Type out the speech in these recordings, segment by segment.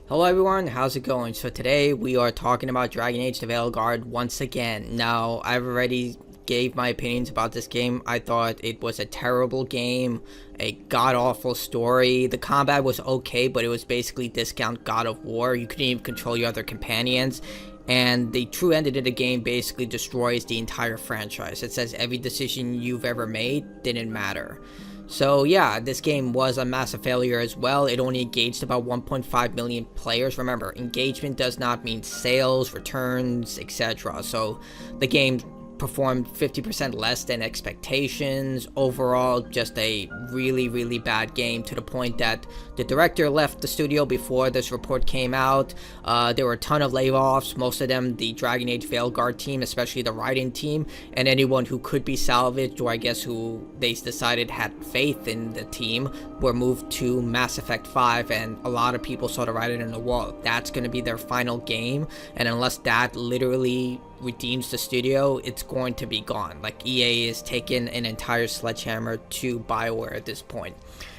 Hello everyone, how's it going? So today we are talking about Dragon Age the Veilguard once again. Now, I've already gave my opinions about this game. I thought it was a terrible game, a god-awful story. The combat was okay, but it was basically discount God of War. You couldn't even control your other companions. And the true ending of the game basically destroys the entire franchise. It says every decision you've ever made didn't matter. So yeah, this game was a massive failure as well. It only engaged about 1.5 million players. Remember, engagement does not mean sales, returns, etc. So the game performed 50% less than expectations. Overall, just a really bad game, to the point that the director left the studio before this report came out. There were a ton of layoffs, most of them the Dragon Age Veilguard team, especially the writing team, and anyone who could be salvaged, or I guess who they decided had faith in the team, were moved to Mass Effect 5, and a lot of people saw the writing on the wall. That's going to be their final game, and unless that literally redeems the studio, it's going to be gone. Like, EA is taking an entire sledgehammer to BioWare at this point.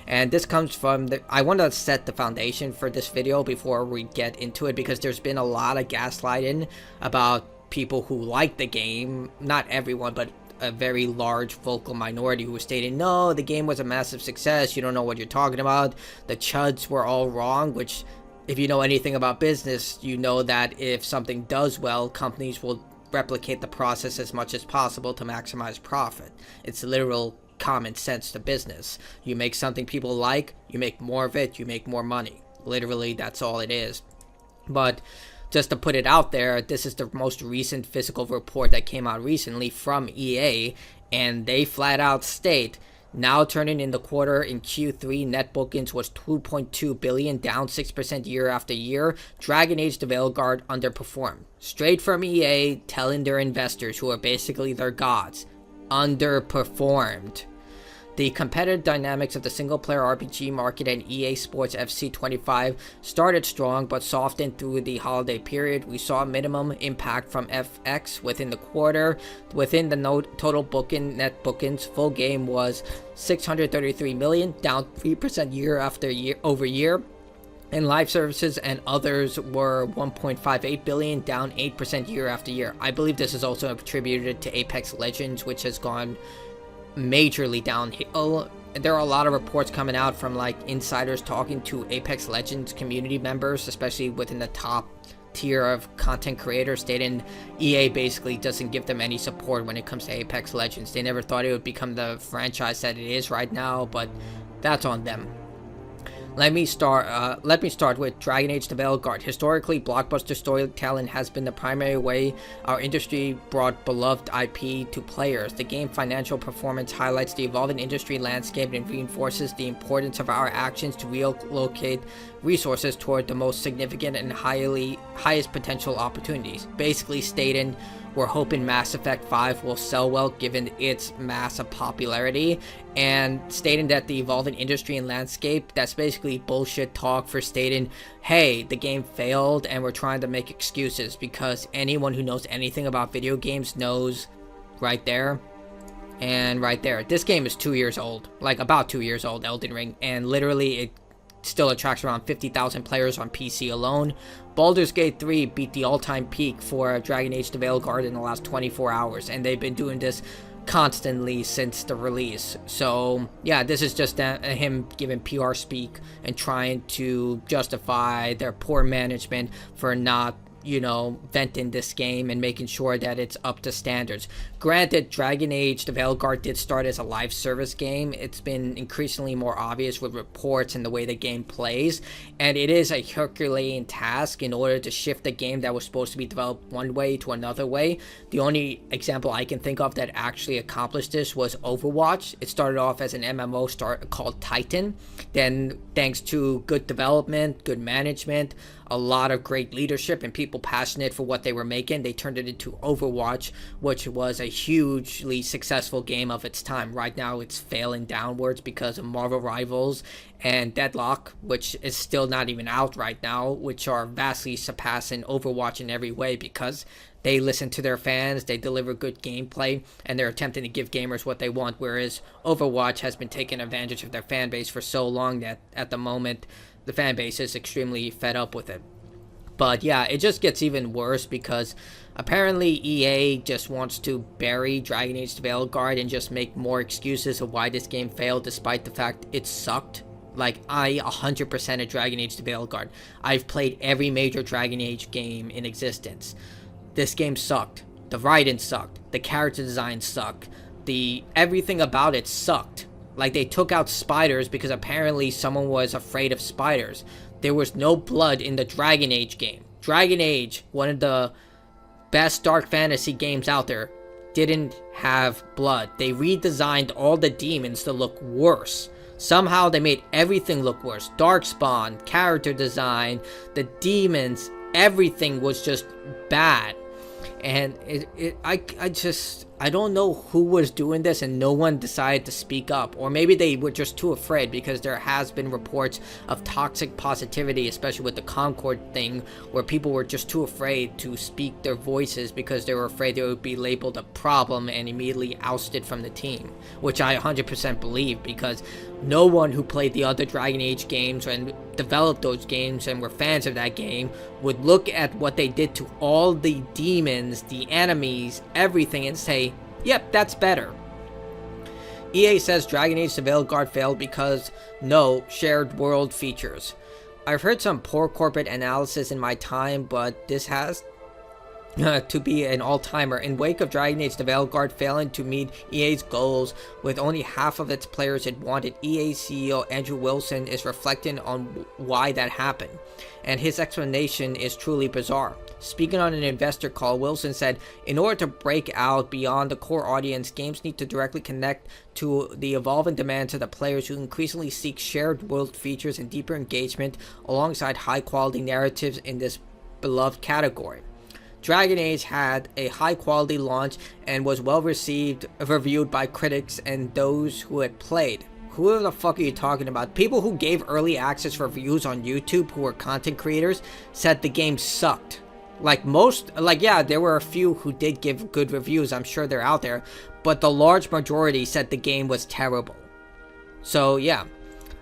And this comes from I want to set the foundation for this video before we get into it, because there's been a lot of gaslighting about people who like the game. Not everyone, but a very large vocal minority who was stating, no, the game was a massive success, you don't know what you're talking about, the chuds were all wrong. Which, if you know anything about business, you know that if something does well, companies will replicate the process as much as possible to maximize profit. It's literal common sense to business. You make something people like, you make more of it, you make more money. Literally, that's all it is. But just to put it out there, this is the most recent physical report that came out recently from EA, and they flat out state, now turning in the quarter in Q3, net bookings was 2.2 billion, down 6% year after year. Dragon Age the Veilguard underperformed. Straight from EA telling their investors, who are basically their gods, underperformed. The competitive dynamics of the single-player RPG market and EA Sports FC 25 started strong but softened through the holiday period. We saw minimum impact from FX within the quarter. Within the total net bookings, full game was 633 million, down 3% year after year over year. And live services and others were 1.58 billion, down 8% year after year. I believe this is also attributed to Apex Legends, which has gone majorly downhill. There are a lot of reports coming out from like insiders talking to Apex Legends community members, especially within the top tier of content creators, stating EA basically doesn't give them any support when it comes to Apex Legends. They never thought it would become the franchise that it is right now, but that's on them. Let me start with Dragon Age the Veilguard. Historically, blockbuster storytelling has been the primary way our industry brought beloved IP to players. The game's financial performance highlights the evolving industry landscape and reinforces the importance of our actions to relocate resources toward the most significant and highest potential opportunities. Basically stating, we're hoping Mass Effect 5 will sell well given its massive popularity, and stating that the evolving industry and landscape, that's basically bullshit talk for stating, hey, the game failed and we're trying to make excuses, because anyone who knows anything about video games knows right there and right there. This game is 2 years old, like about 2 years old, Elden Ring, and literally it still attracts around 50,000 players on PC alone. Baldur's Gate 3 beat the all-time peak for Dragon Age the Veilguard in the last 24 hours, and they've been doing this constantly since the release. So yeah, this is just him giving PR speak and trying to justify their poor management for not, venting this game and making sure that it's up to standards. Granted, Dragon Age the Veilguard did start as a live service game. It's been increasingly more obvious with reports and the way the game plays, and it is a Herculean task in order to shift a game that was supposed to be developed one way to another way. The only example I can think of that actually accomplished this was Overwatch. It started off as an MMO called Titan. Then, thanks to good development, good management, a lot of great leadership, and people passionate for what they were making, they turned it into Overwatch, which was a hugely successful game of its time. Right now it's failing downwards because of Marvel Rivals and Deadlock, which is still not even out right now, which are vastly surpassing Overwatch in every way, because they listen to their fans, they deliver good gameplay, and they're attempting to give gamers what they want, whereas Overwatch has been taking advantage of their fan base for so long that at the moment the fan base is extremely fed up with it. But yeah, it just gets even worse because apparently EA just wants to bury Dragon Age Veilguard and just make more excuses of why this game failed, despite the fact it sucked. Like, I 100% of Dragon Age Veilguard. I've played every major Dragon Age game in existence. This game sucked. The writing sucked. The character design sucked. Everything about it sucked. Like, they took out spiders because apparently someone was afraid of spiders. There was no blood in the Dragon Age game. Dragon Age, one of the best dark fantasy games out there, didn't have blood. They redesigned all the demons to look worse. Somehow they made everything look worse. Darkspawn, character design, the demons, everything was just bad. And I don't know who was doing this and no one decided to speak up. Or maybe they were just too afraid, because there has been reports of toxic positivity, especially with the Concord thing, where people were just too afraid to speak their voices because they were afraid they would be labeled a problem and immediately ousted from the team. Which I 100% believe, because no one who played the other Dragon Age games and developed those games and were fans of that game would look at what they did to all the demons, the enemies, everything, and say, yep, that's better. EA says Dragon Age Veilguard failed because no shared world features. I've heard some poor corporate analysis in my time, but this has to be an all-timer. In wake of Dragon Age Veilguard failing to meet EA's goals with only half of its players it wanted, EA CEO Andrew Wilson is reflecting on why that happened, and his explanation is truly bizarre. Speaking on an investor call, Wilson said, in order to break out beyond the core audience, games need to directly connect to the evolving demands of the players, who increasingly seek shared world features and deeper engagement alongside high-quality narratives in this beloved category. Dragon Age had a high-quality launch and was well-received, reviewed by critics and those who had played. Who the fuck are you talking about? People who gave early access reviews on YouTube, who were content creators, said the game sucked. Yeah, there were a few who did give good reviews, I'm sure they're out there, but the large majority said the game was terrible. So, yeah.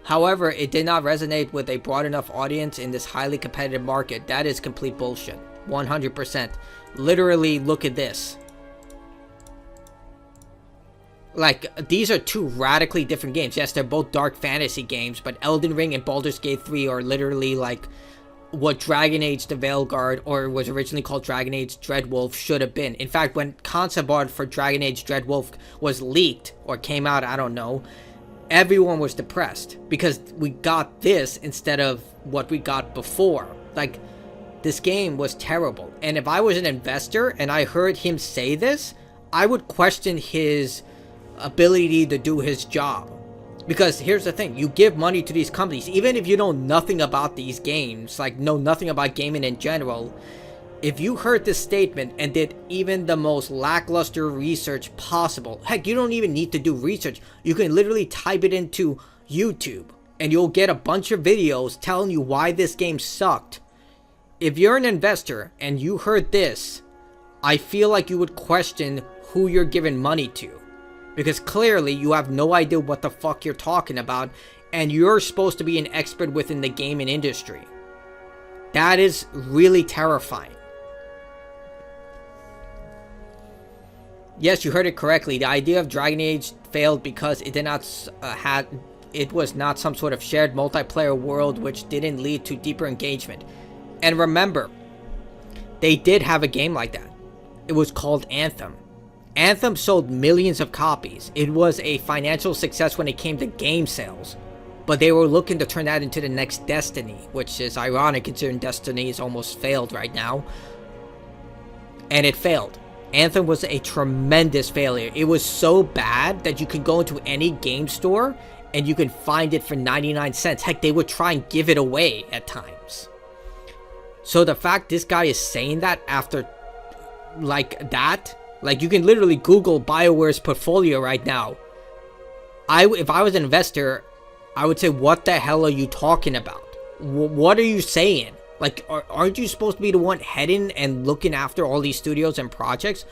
However, it did not resonate with a broad enough audience in this highly competitive market. That is complete bullshit. 100%. Literally, look at this. Like, these are two radically different games. Yes, they're both dark fantasy games, but Elden Ring and Baldur's Gate 3 are literally like what Dragon Age Veilguard, or was originally called Dragon Age Dreadwolf, should have been. In fact, when concept art for Dragon Age Dreadwolf was leaked, or came out, I don't know, everyone was depressed, because we got this instead of what we got before. Like, this game was terrible. And if I was an investor and I heard him say this, I would question his ability to do his job. Because here's the thing, you give money to these companies, even if you know nothing about these games, like know nothing about gaming in general, if you heard this statement and did even the most lackluster research possible, heck, you don't even need to do research, you can literally type it into YouTube and you'll get a bunch of videos telling you why this game sucked. If you're an investor and you heard this, I feel like you would question who you're giving money to. Because clearly you have no idea what the fuck you're talking about, and you're supposed to be an expert within the gaming industry. That is really terrifying. Yes, you heard it correctly. The idea of Dragon Age failed because it did not it was not some sort of shared multiplayer world, which didn't lead to deeper engagement. And remember, they did have a game like that. It was called Anthem. Anthem sold millions of copies. It was a financial success when it came to game sales. But they were looking to turn that into the next Destiny, which is ironic considering Destiny is almost failed right now. And it failed. Anthem was a tremendous failure. It was so bad that you could go into any game store and you can find it for 99 cents. Heck, they would try and give it away at times. So the fact this guy is saying that after like that, like you can literally Google BioWare's portfolio right now. If I was an investor, I would say, what the hell are you talking about? What are you saying? Like, aren't you supposed to be the one heading and looking after all these studios and projects?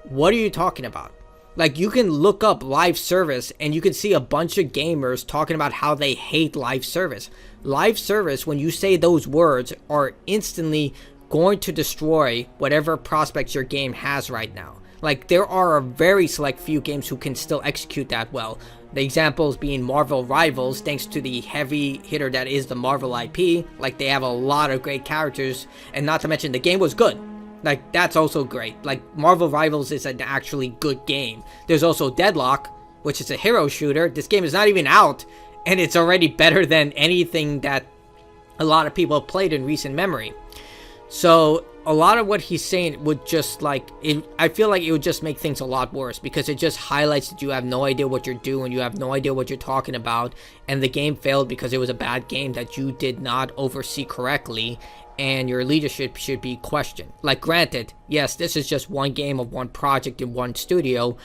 What are you talking about? Like, you can look up live service and you can see a bunch of gamers talking about how they hate live service. Live service, when you say those words, are instantly going to destroy whatever prospects your game has right now. Like, there are a very select few games who can still execute that well. The examples being Marvel Rivals, thanks to the heavy hitter that is the Marvel IP. Like, they have a lot of great characters, and not to mention the game was good. Like, that's also great. Like, Marvel Rivals is an actually good game. There's also Deadlock, which is a hero shooter. This game is not even out, and it's already better than anything that a lot of people have played in recent memory. So, a lot of what he's saying would just, like, I feel like it would just make things a lot worse, because it just highlights that you have no idea what you're doing, you have no idea what you're talking about, and the game failed because it was a bad game that you did not oversee correctly, and your leadership should be questioned. Like, granted, yes, this is just one game of one project in one studio,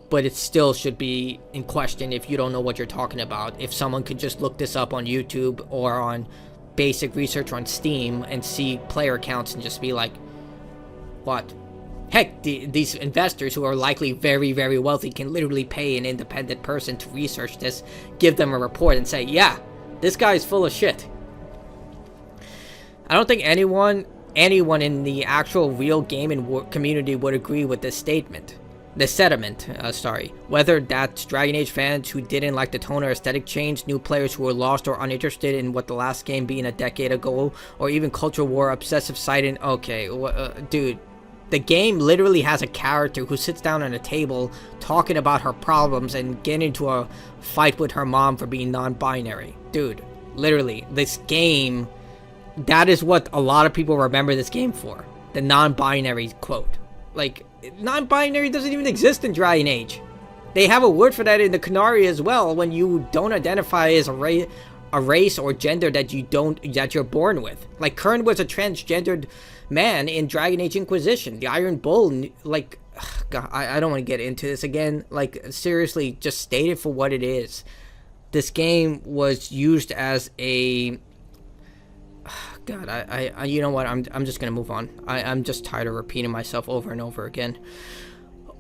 but it still should be in question if you don't know what you're talking about. If someone could just look this up on YouTube or on basic research on Steam and see player counts and just be like, what? Heck, these investors who are likely very, very wealthy can literally pay an independent person to research this, give them a report and say, yeah, this guy is full of shit. I don't think anyone in the actual real gaming community would agree with this statement. The sentiment, whether that's Dragon Age fans who didn't like the tone or aesthetic change, new players who were lost or uninterested in what the last game being a decade ago, or even culture war obsessive siding. Okay, dude, the game literally has a character who sits down on a table talking about her problems and getting into a fight with her mom for being non-binary. Dude, literally, this game, that is what a lot of people remember this game for. The non-binary quote. Like, non-binary doesn't even exist in Dragon Age. They have a word for that in the Canary as well, when you don't identify as a race or gender that you're born with. Like, Kern was a transgendered man in Dragon Age Inquisition. The Iron Bull, like, God, I don't want to get into this again. Like, seriously, just state it for what it is. This game was used as a... God, I you know what? I'm just gonna move on. I'm just tired of repeating myself over and over again.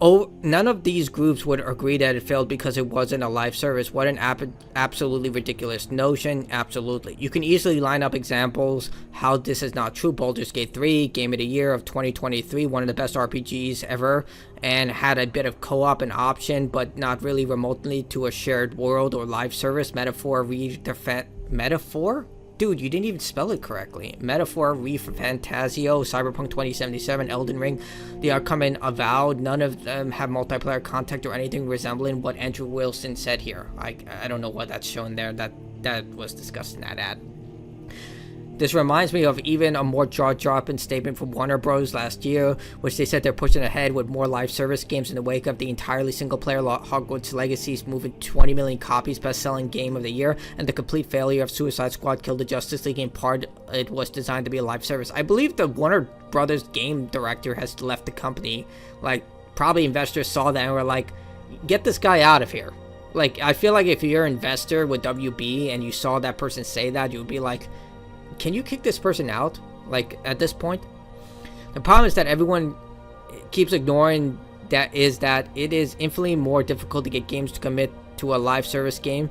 Oh, none of these groups would agree that it failed because it wasn't a live service. What an absolutely ridiculous notion. Absolutely. You can easily line up examples how this is not true. Baldur's Gate 3, Game of the Year of 2023, one of the best RPGs ever, and had a bit of co-op and option, but not really remotely to a shared world or live service. Metaphor? Dude, you didn't even spell it correctly. Metaphor, Reef, Fantasio, Cyberpunk 2077, Elden Ring, the upcoming Avowed. None of them have multiplayer content or anything resembling what Andrew Wilson said here. I don't know what that's shown there. That was discussed in that ad. This reminds me of even a more jaw-dropping statement from Warner Bros. Last year, which they said they're pushing ahead with more live service games in the wake of the entirely single-player Hogwarts Legacy's moving 20 million copies, best-selling game of the year, and the complete failure of Suicide Squad Killed the Justice League. In part, it was designed to be a live service. I believe the Warner Brothers game director has left the company. Like, probably investors saw that and were like, get this guy out of here. Like, I feel like if you're an investor with WB and you saw that person say that, you would be like, can you kick this person out? Like, at this point? The problem is that everyone keeps ignoring that it is infinitely more difficult to get games to commit to a live service game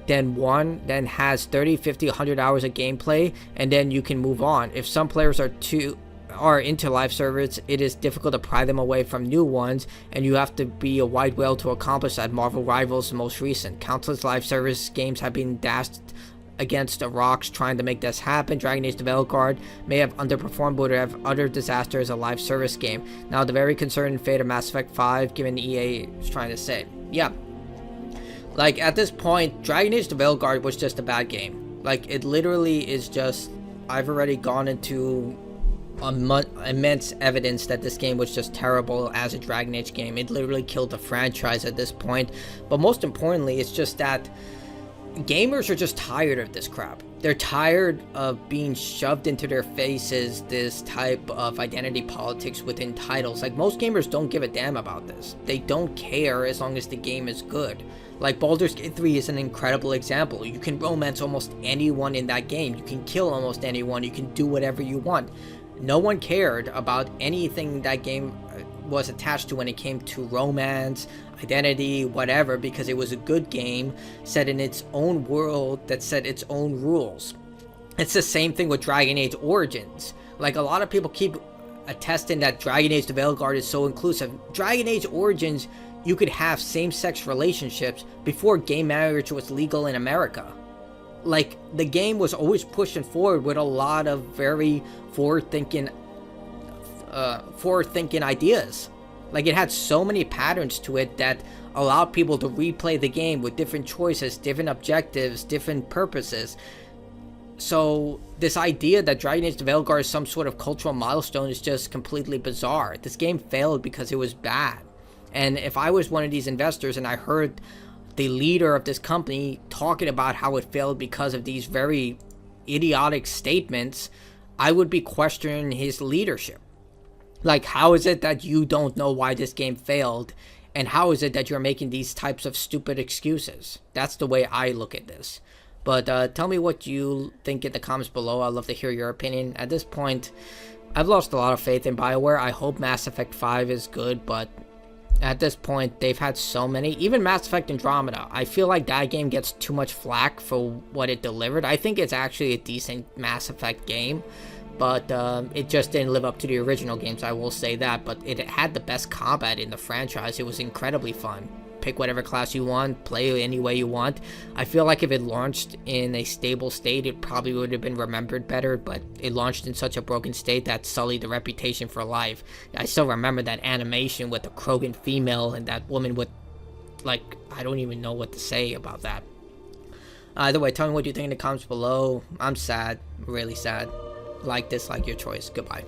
than one that has 30, 50, 100 hours of gameplay, and then you can move on. If some players are into live service, it is difficult to pry them away from new ones, and you have to be a white whale to accomplish that. Marvel Rivals, the most recent. Countless live service games have been dashed against the rocks trying to make this happen. Dragon Age Veilguard may have underperformed, but would have utter disaster as a live service game. Now, the very concerning fate of Mass Effect 5, given EA is trying to say. Yeah. Like, at this point, Dragon Age Veilguard was just a bad game. Like, it literally is just... I've already gone into immense evidence that this game was just terrible as a Dragon Age game. It literally killed the franchise at this point. But most importantly, it's just that gamers are just tired of this crap. They're tired of being shoved into their faces this type of identity politics within titles. Like, most gamers don't give a damn about this. They don't care as long as the game is good. Like, Baldur's Gate 3 is an incredible example. You can romance almost anyone in that game. You can kill almost anyone. You can do whatever you want. No one cared about anything that game was attached to when it came to romance, identity, whatever, because it was a good game set in its own world that set its own rules. It's the same thing with Dragon Age Origins. Like, a lot of people keep attesting that Dragon Age the Veilguard is so inclusive. Dragon Age Origins, you could have same-sex relationships before gay marriage was legal in America. Like, the game was always pushing forward with a lot of very forward-thinking ideas. Like, it had so many patterns to it that allowed people to replay the game with different choices, different objectives, different purposes. So this idea that Dragon Age the Veilguard is some sort of cultural milestone is just completely bizarre. This game failed because it was bad. And if I was one of these investors and I heard the leader of this company talking about how it failed because of these very idiotic statements, I would be questioning his leadership. Like, how is it that you don't know why this game failed? And how is it that you're making these types of stupid excuses? That's the way I look at this. But tell me what you think in the comments below. I'd love to hear your opinion. At this point, I've lost a lot of faith in BioWare. I hope Mass Effect 5 is good, but at this point, they've had so many. Even Mass Effect Andromeda, I feel like that game gets too much flack for what it delivered. I think it's actually a decent Mass Effect game, but it just didn't live up to the original games, I will say that. But it had the best combat in the franchise. It was incredibly fun. Pick whatever class you want, play any way you want. I feel like if it launched in a stable state, it probably would have been remembered better, but it launched in such a broken state that sullied the reputation for life. I still remember that animation with the Krogan female and that woman with, like, I don't even know what to say about that. Either way, tell me what you think in the comments below. I'm sad, really sad. Like, dislike, your choice. Goodbye.